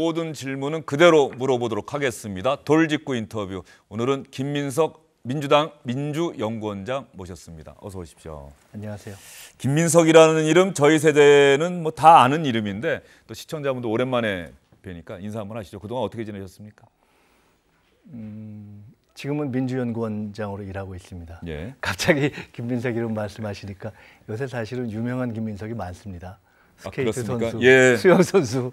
모든 질문은 그대로 물어보도록 하겠습니다. 돌직구 인터뷰. 오늘은 김민석 민주당 민주연구원장 모셨습니다. 어서 오십시오. 안녕하세요. 김민석이라는 이름 저희 세대는 뭐 다 아는 이름인데 또 시청자분도 오랜만에 뵈니까 인사 한번 하시죠. 그동안 어떻게 지내셨습니까? 지금은 민주연구원장으로 일하고 있습니다. 예. 갑자기 김민석 이름 말씀하시니까 요새 사실은 유명한 김민석이 많습니다. 스케이트 선수, 예. 수영 선수,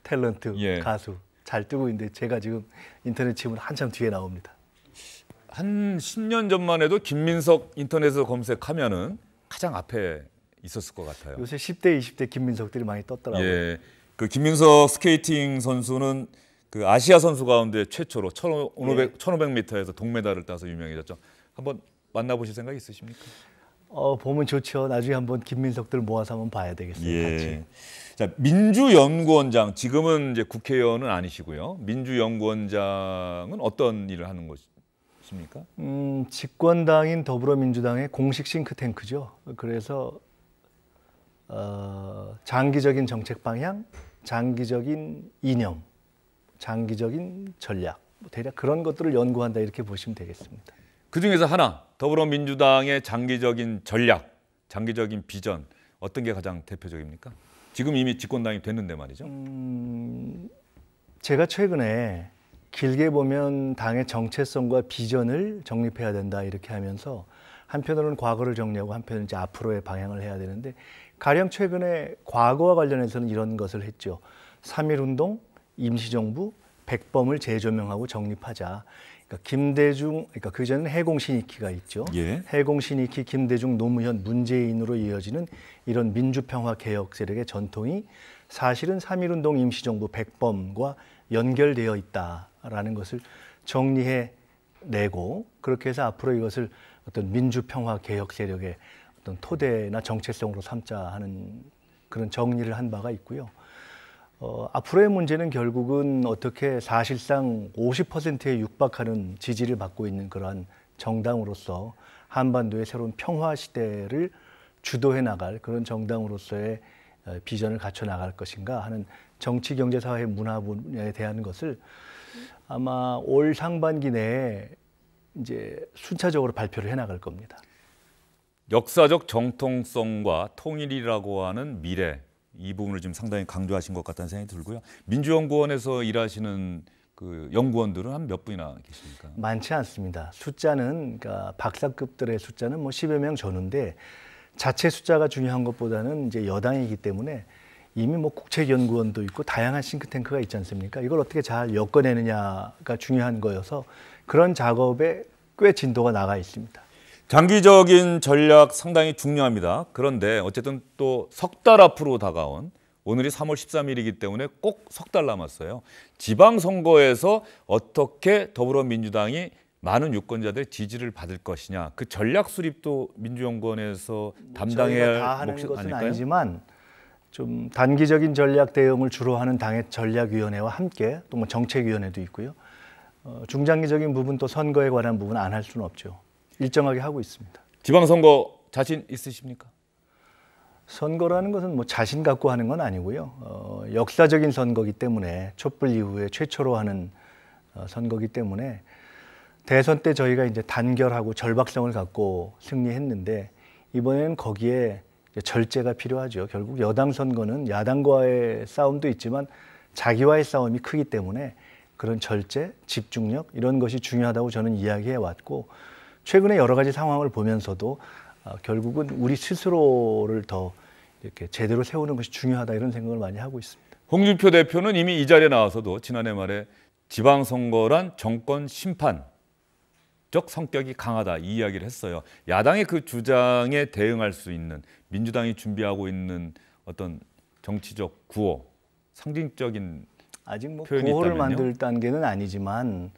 탤런트, 예. 가수 잘 뜨고 있는데 제가 지금 인터넷 치면 한참 뒤에 나옵니다. 한 10년 전만 해도 김민석 인터넷에서 검색하면은 가장 앞에 있었을 것 같아요. 요새 10대, 20대 김민석들이 많이 떴더라고요. 예. 그 김민석 스케이팅 선수는 그 아시아 선수 가운데 최초로 1500m에서 동메달을 따서 유명해졌죠. 한번 만나보실 생각 있으십니까? 보면 좋죠. 나중에 한번 김민석들 모아서 한번 봐야 되겠어요. 예. 같이. 자, 민주연구원장 지금은 이제 국회의원은 아니시고요. 민주연구원장은 어떤 일을 하는 것입니까? 집권당인 더불어민주당의 공식 싱크탱크죠. 그래서 장기적인 정책 방향, 장기적인 이념, 장기적인 전략, 대략 그런 것들을 연구한다 이렇게 보시면 되겠습니다. 그중에서 하나, 더불어민주당의 장기적인 전략, 장기적인 비전 어떤 게 가장 대표적입니까? 지금 이미 집권당이 됐는데 말이죠. 제가 최근에 길게 보면 당의 정체성과 비전을 정립해야 된다 이렇게 하면서 한편으로는 과거를 정리하고 한편으로는 이제 앞으로의 방향을 해야 되는데 가령 최근에 과거와 관련해서는 이런 것을 했죠. 3.1운동, 임시정부, 백범을 재조명하고 정립하자. 그러니까 김대중, 그러니까 그 전에는 해공신이키가 있죠. 예. 해공신이키, 김대중, 노무현, 문재인으로 이어지는 이런 민주평화 개혁 세력의 전통이 사실은 3.1운동, 임시정부, 백범과 연결되어 있다라는 것을 정리해 내고 그렇게 해서 앞으로 이것을 어떤 민주평화 개혁 세력의 어떤 토대나 정체성으로 삼자 하는 그런 정리를 한 바가 있고요. 앞으로의 문제는 결국은 어떻게 사실상 50%에 육박하는 지지를 받고 있는 그러한 정당으로서 한반도의 새로운 평화 시대를 주도해 나갈 그런 정당으로서의 비전을 갖춰 나갈 것인가 하는 정치, 경제, 사회, 문화 분야에 대한 것을 아마 올 상반기 내에 이제 순차적으로 발표를 해 나갈 겁니다. 역사적 정통성과 통일이라고 하는 미래 이 부분을 지금 상당히 강조하신 것 같다는 생각이 들고요. 민주연구원에서 일하시는 그 연구원들은 한 몇 분이나 계십니까? 많지 않습니다. 숫자는 그러니까 박사급들의 숫자는 뭐 10여 명 전후인데 자체 숫자가 중요한 것보다는 이제 여당이기 때문에 이미 뭐 국책연구원도 있고 다양한 싱크탱크가 있지 않습니까? 이걸 어떻게 잘 엮어내느냐가 중요한 거여서 그런 작업에 꽤 진도가 나가 있습니다. 장기적인 전략 상당히 중요합니다. 그런데 어쨌든 또 석 달 앞으로 다가온 오늘이 3월 13일이기 때문에 꼭 석 달 남았어요. 지방선거에서 어떻게 더불어민주당이 많은 유권자들의 지지를 받을 것이냐. 그 전략 수립도 민주연구원에서 담당해야 할 다 하는 몫이 것은 아닐까요? 아니지만 좀 단기적인 전략 대응을 주로 하는 당의 전략위원회와 함께 또 뭐 정책위원회도 있고요. 중장기적인 부분 또 선거에 관한 부분 안 할 수는 없죠. 일정하게 하고 있습니다. 지방선거 자신 있으십니까? 선거라는 것은 뭐 자신 갖고 하는 건 아니고요. 역사적인 선거기 때문에 촛불 이후에 최초로 하는 선거기 때문에 대선 때 저희가 이제 단결하고 절박성을 갖고 승리했는데 이번에는 거기에 절제가 필요하죠. 결국 여당 선거는 야당과의 싸움도 있지만 자기와의 싸움이 크기 때문에 그런 절제, 집중력 이런 것이 중요하다고 저는 이야기해 왔고 최근에 여러 가지 상황을 보면서도 결국은 우리 스스로를 더 이렇게 제대로 세우는 것이 중요하다 이런 생각을 많이 하고 있습니다. 홍준표 대표는 이미 이 자리에 나와서도 지난해 말에 지방선거란 정권 심판적 성격이 강하다 이 이야기를 했어요. 야당의 그 주장에 대응할 수 있는 민주당이 준비하고 있는 어떤 정치적 구호, 상징적인 아직 뭐 표현이 구호를 있다면요? 만들 단계는 아니지만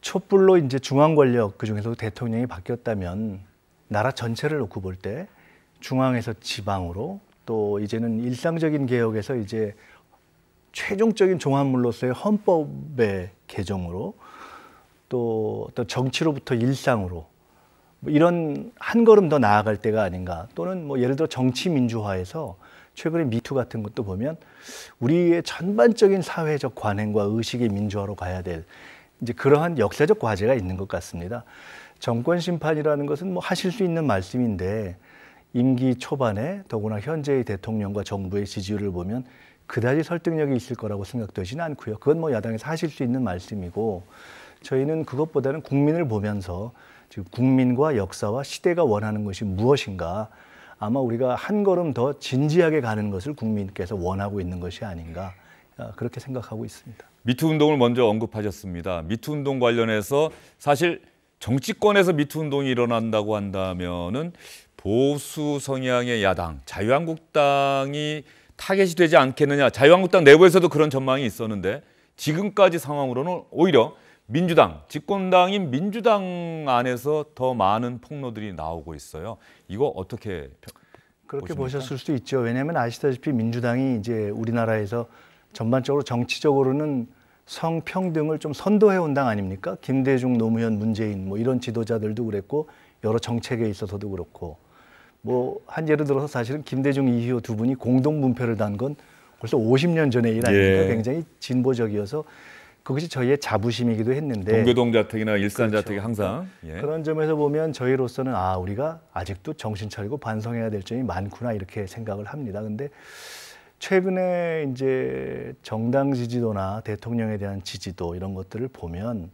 촛불로 이제 중앙 권력 그중에서도 대통령이 바뀌었다면 나라 전체를 놓고 볼 때 중앙에서 지방으로 또 이제는 일상적인 개혁에서 이제 최종적인 종합물로서의 헌법의 개정으로 또 어떤 정치로부터 일상으로 뭐 이런 한 걸음 더 나아갈 때가 아닌가 또는 뭐 예를 들어 정치 민주화에서 최근에 미투 같은 것도 보면 우리의 전반적인 사회적 관행과 의식의 민주화로 가야 될 이제 그러한 역사적 과제가 있는 것 같습니다. 정권 심판이라는 것은 뭐 하실 수 있는 말씀인데 임기 초반에 더구나 현재의 대통령과 정부의 지지율을 보면 그다지 설득력이 있을 거라고 생각되지는 않고요. 그건 뭐 야당에서 하실 수 있는 말씀이고 저희는 그것보다는 국민을 보면서 지금 국민과 역사와 시대가 원하는 것이 무엇인가 아마 우리가 한 걸음 더 진지하게 가는 것을 국민께서 원하고 있는 것이 아닌가 그렇게 생각하고 있습니다. 미투 운동을 먼저 언급하셨습니다. 미투 운동 관련해서 사실 정치권에서 미투 운동이 일어난다고 한다면은 보수 성향의 야당, 자유한국당이 타겟이 되지 않겠느냐. 자유한국당 내부에서도 그런 전망이 있었는데 지금까지 상황으로는 오히려 민주당, 집권당인 민주당 안에서 더 많은 폭로들이 나오고 있어요. 이거 어떻게 그렇게 보십니까? 보셨을 수도 있죠. 왜냐하면 아시다시피 민주당이 이제 우리나라에서 전반적으로 정치적으로는 성평등을 좀 선도해온 당 아닙니까? 김대중, 노무현, 문재인 뭐 이런 지도자들도 그랬고 여러 정책에 있어서도 그렇고 뭐 한 예를 들어서 사실은 김대중, 이희호 두 분이 공동 문표를 단 건 벌써 50년 전의 일 아닙니까? 예. 굉장히 진보적이어서 그것이 저희의 자부심이기도 했는데 동교동 자택이나 일산 그렇죠. 자택이 항상 그런 점에서 보면 저희로서는 우리가 아직도 정신 차리고 반성해야 될 점이 많구나 이렇게 생각을 합니다. 근데 최근에 이제 정당 지지도나 대통령에 대한 지지도 이런 것들을 보면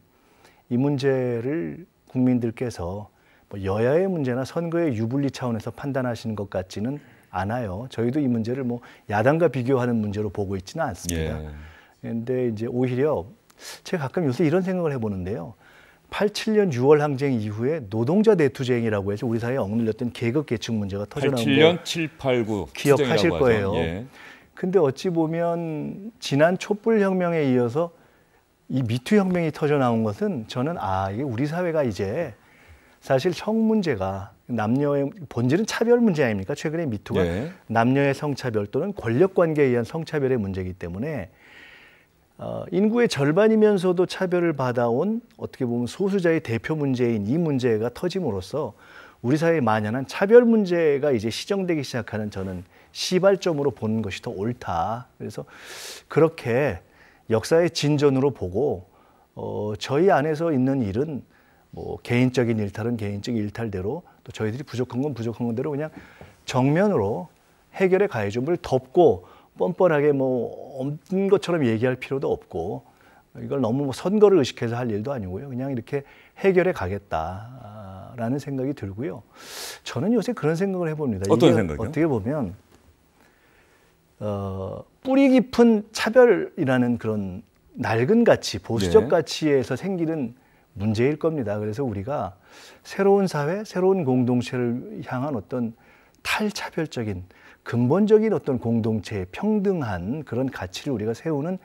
이 문제를 국민들께서 뭐 여야의 문제나 선거의 유불리 차원에서 판단하시는 것 같지는 않아요. 저희도 이 문제를 뭐 야당과 비교하는 문제로 보고 있지는 않습니다. 그런데 이제 오히려 제가 가끔 요새 이런 생각을 해보는데요. 87년 6월 항쟁 이후에 노동자 내투쟁이라고 해서 우리 사회에 억눌렸던 계급 계층 문제가 터져나온 87년 7, 8, 9 기억하실 거예요. 예. 근데 어찌 보면 지난 촛불 혁명에 이어서 이 미투 혁명이 터져 나온 것은 저는 이게 우리 사회가 이제 사실 성 문제가 남녀의 본질은 차별 문제 아닙니까? 최근에 미투가 예. 남녀의 성차별 또는 권력 관계에 의한 성차별의 문제이기 때문에 인구의 절반이면서도 차별을 받아온 어떻게 보면 소수자의 대표 문제인 이 문제가 터짐으로써 우리 사회에 만연한 차별 문제가 이제 시정되기 시작하는 저는 시발점으로 보는 것이 더 옳다. 그래서 그렇게 역사의 진전으로 보고 저희 안에서 있는 일은 뭐 개인적인 일탈은 개인적인 일탈대로 또 저희들이 부족한 건 부족한 건대로 그냥 정면으로 해결해 가야죠. 뭘 덮고 뻔뻔하게 뭐 없는 것처럼 얘기할 필요도 없고 이걸 너무 뭐 선거를 의식해서 할 일도 아니고요. 그냥 이렇게 해결해 가겠다라는 생각이 들고요. 저는 요새 그런 생각을 해봅니다. 어떤 생각이요? 어떻게 보면 뿌리 깊은 차별이라는 그런 낡은 가치, 보수적 네. 가치에서 생기는 문제일 겁니다. 그래서 우리가 새로운 사회, 새로운 공동체를 향한 어떤 탈차별적인 근본적인 어떤 공동체, 평등한 그런 가치를 우리가 세우는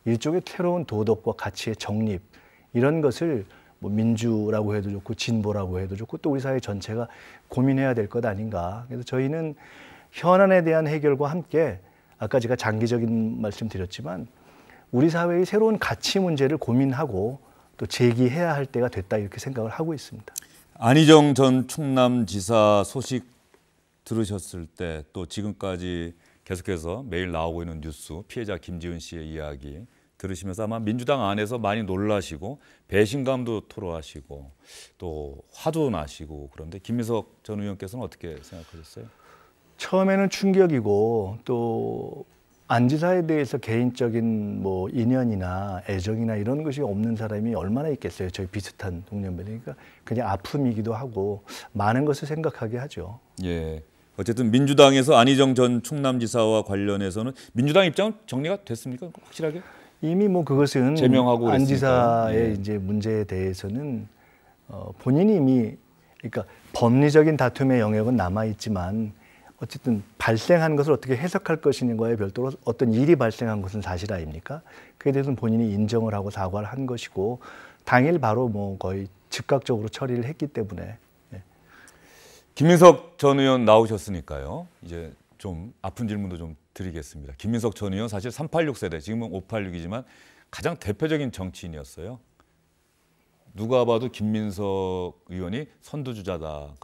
일종의 새로운 도덕과 가치의 정립 이런 것을 뭐 민주라고 해도 좋고 진보라고 해도 좋고 또 우리 사회 전체가 고민해야 될 것 아닌가. 그래서 저희는 현안에 대한 해결과 함께 아까 제가 장기적인 말씀 드렸지만 우리 사회의 새로운 가치 문제를 고민하고 또 제기해야 할 때가 됐다 이렇게 생각을 하고 있습니다. 안희정 전 충남지사 소식 들으셨을 때 또 지금까지 계속해서 매일 나오고 있는 뉴스 피해자 김지은 씨의 이야기 들으시면서 아마 민주당 안에서 많이 놀라시고 배신감도 토로하시고 또 화도 나시고 그런데 김민석 전 의원께서는 어떻게 생각하셨어요? 처음에는 충격이고 또 안 지사에 대해서 개인적인 뭐 인연이나 애정이나 이런 것이 없는 사람이 얼마나 있겠어요. 저희 비슷한 동년배니까 그냥 아픔이기도 하고 많은 것을 생각하게 하죠. 예. 어쨌든 민주당에서 안희정 전 충남지사와 관련해서는 민주당 입장은 정리가 됐습니까? 확실하게? 이미 뭐 그것은 제명하고 안 그랬으니까요. 지사의 예. 이제 문제에 대해서는 본인이 이미 그러니까 법리적인 다툼의 영역은 남아 있지만 어쨌든 발생한 것을 어떻게 해석할 것인가에 별도로 어떤 일이 발생한 것은 사실 아닙니까? 그에 대해서는 본인이 인정을 하고 사과를 한 것이고 당일 바로 뭐 거의 즉각적으로 처리를 했기 때문에. 김민석 전 의원 나오셨으니까요. 이제 좀 아픈 질문도 좀 드리겠습니다. 김민석 전 의원 사실 386 세대, 지금은 586이지만 가장 대표적인 정치인이었어요. 누가 봐도 김민석 의원이 선두주자다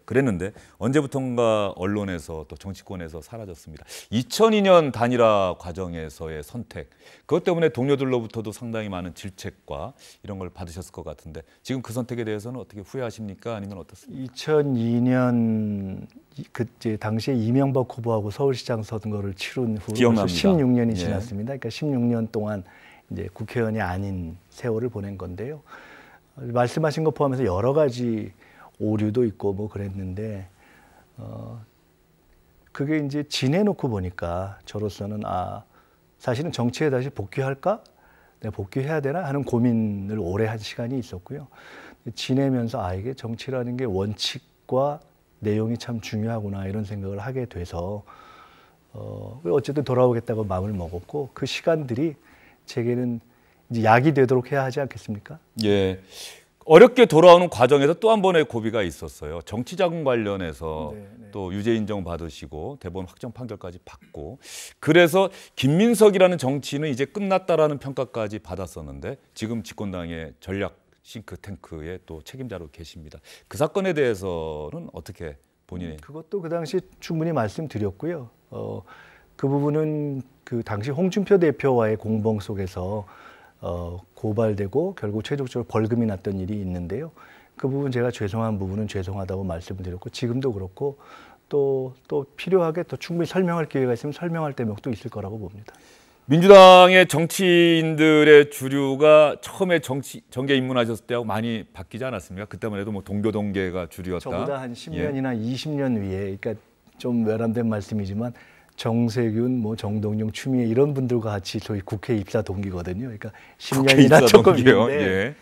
그랬는데 언제부턴가 언론에서 또 정치권에서 사라졌습니다. 2002년 단일화 과정에서의 선택, 그것 때문에 동료들로부터도 상당히 많은 질책과 이런 걸 받으셨을 것 같은데 지금 그 선택에 대해서는 어떻게 후회하십니까? 아니면 어떻습니까? 2002년 그때 당시에 이명박 후보하고 서울시장 선거를 치른 후 기억납니다. 16년이 예. 지났습니다. 그러니까 16년 동안 이제 국회의원이 아닌 세월을 보낸 건데요. 말씀하신 것 포함해서 여러 가지 오류도 있고 뭐 그랬는데 그게 이제 지내놓고 보니까 저로서는 사실은 정치에 다시 복귀할까? 내가 복귀해야 되나 하는 고민을 오래 한 시간이 있었고요. 지내면서 이게 정치라는 게 원칙과 내용이 참 중요하구나 이런 생각을 하게 돼서 어쨌든 돌아오겠다고 마음을 먹었고 그 시간들이 제게는 이제 약이 되도록 해야 하지 않겠습니까? 예. 어렵게 돌아오는 과정에서 또 한 번의 고비가 있었어요. 정치자금 관련해서 또 유죄 인정 받으시고 대법원 확정 판결까지 받고 그래서 김민석이라는 정치인은 이제 끝났다라는 평가까지 받았었는데 지금 집권당의 전략 싱크탱크의 또 책임자로 계십니다. 그 사건에 대해서는 어떻게 본인이? 그것도 그 당시 충분히 말씀드렸고요. 그 부분은 그 당시 홍준표 대표와의 공방 속에서 고발되고 결국 최종적으로 벌금이 났던 일이 있는데요. 그 부분 제가 죄송한 부분은 죄송하다고 말씀을 드렸고 지금도 그렇고 또 필요하게 또 충분히 설명할 기회가 있으면 설명할 대목도 있을 거라고 봅니다. 민주당의 정치인들의 주류가 처음에 정계 입문하셨을 때하고 많이 바뀌지 않았습니까? 그때만 해도 뭐 동교동계가 주류였다. 저보다 한 10년이나 20년 위에, 그러니까 좀 외람된 말씀이지만 정세균, 뭐 정동영, 추미애 이런 분들과 같이 저희 국회 입사 동기거든요. 그러니까 10년이나 조금 있는데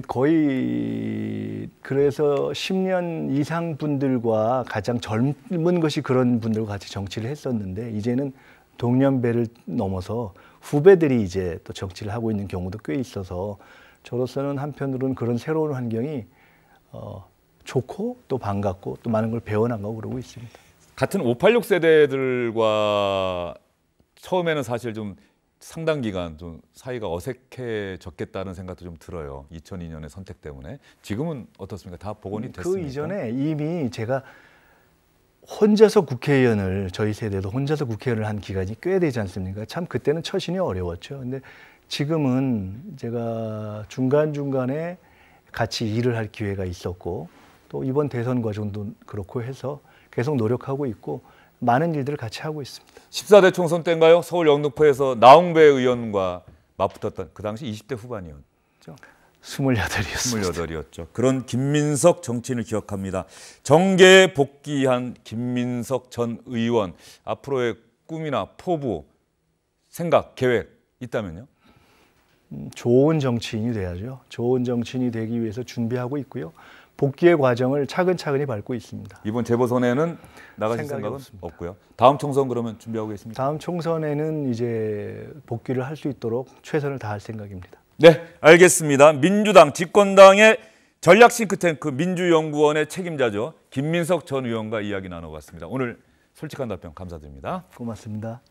거의 그래서 10년 이상 분들과 가장 젊은 것이 그런 분들과 같이 정치를 했었는데 이제는 동년배를 넘어서 후배들이 이제 또 정치를 하고 있는 경우도 꽤 있어서 저로서는 한편으로는 그런 새로운 환경이 좋고 또 반갑고 또 많은 걸 배워나가고 그러고 있습니다. 같은 586 세대들과 처음에는 사실 좀 상당 기간 좀 사이가 어색해졌겠다는 생각도 좀 들어요. 2002년의 선택 때문에. 지금은 어떻습니까? 다 복원이 됐습니까? 그 이전에 이미 제가 혼자서 국회의원을 저희 세대도 혼자서 국회의원을 한 기간이 꽤 되지 않습니까? 참 그때는 처신이 어려웠죠. 근데 지금은 제가 중간중간에 같이 일을 할 기회가 있었고 또 이번 대선 과정도 그렇고 해서 계속 노력하고 있고 많은 일들을 같이 하고 있습니다. 14대 총선 때인가요? 서울 영등포에서 나홍배 의원과 맞붙었던 그 당시 20대 후반이었죠. 28이었죠. 그런 김민석 정치인을 기억합니다. 정계에 복귀한 김민석 전 의원. 앞으로의 꿈이나 포부, 생각, 계획 있다면요? 좋은 정치인이 돼야죠. 좋은 정치인이 되기 위해서 준비하고 있고요. 복귀의 과정을 차근차근히 밟고 있습니다. 이번 재보선에는 나가실 생각은 없고요. 다음 총선 그러면 준비하고 계십니까? 다음 총선에는 이제 복귀를 할 수 있도록 최선을 다할 생각입니다. 네, 알겠습니다. 민주당 집권당의 전략 싱크탱크 민주연구원의 책임자죠. 김민석 전 의원과 이야기 나눠봤습니다. 오늘 솔직한 답변 감사드립니다. 고맙습니다.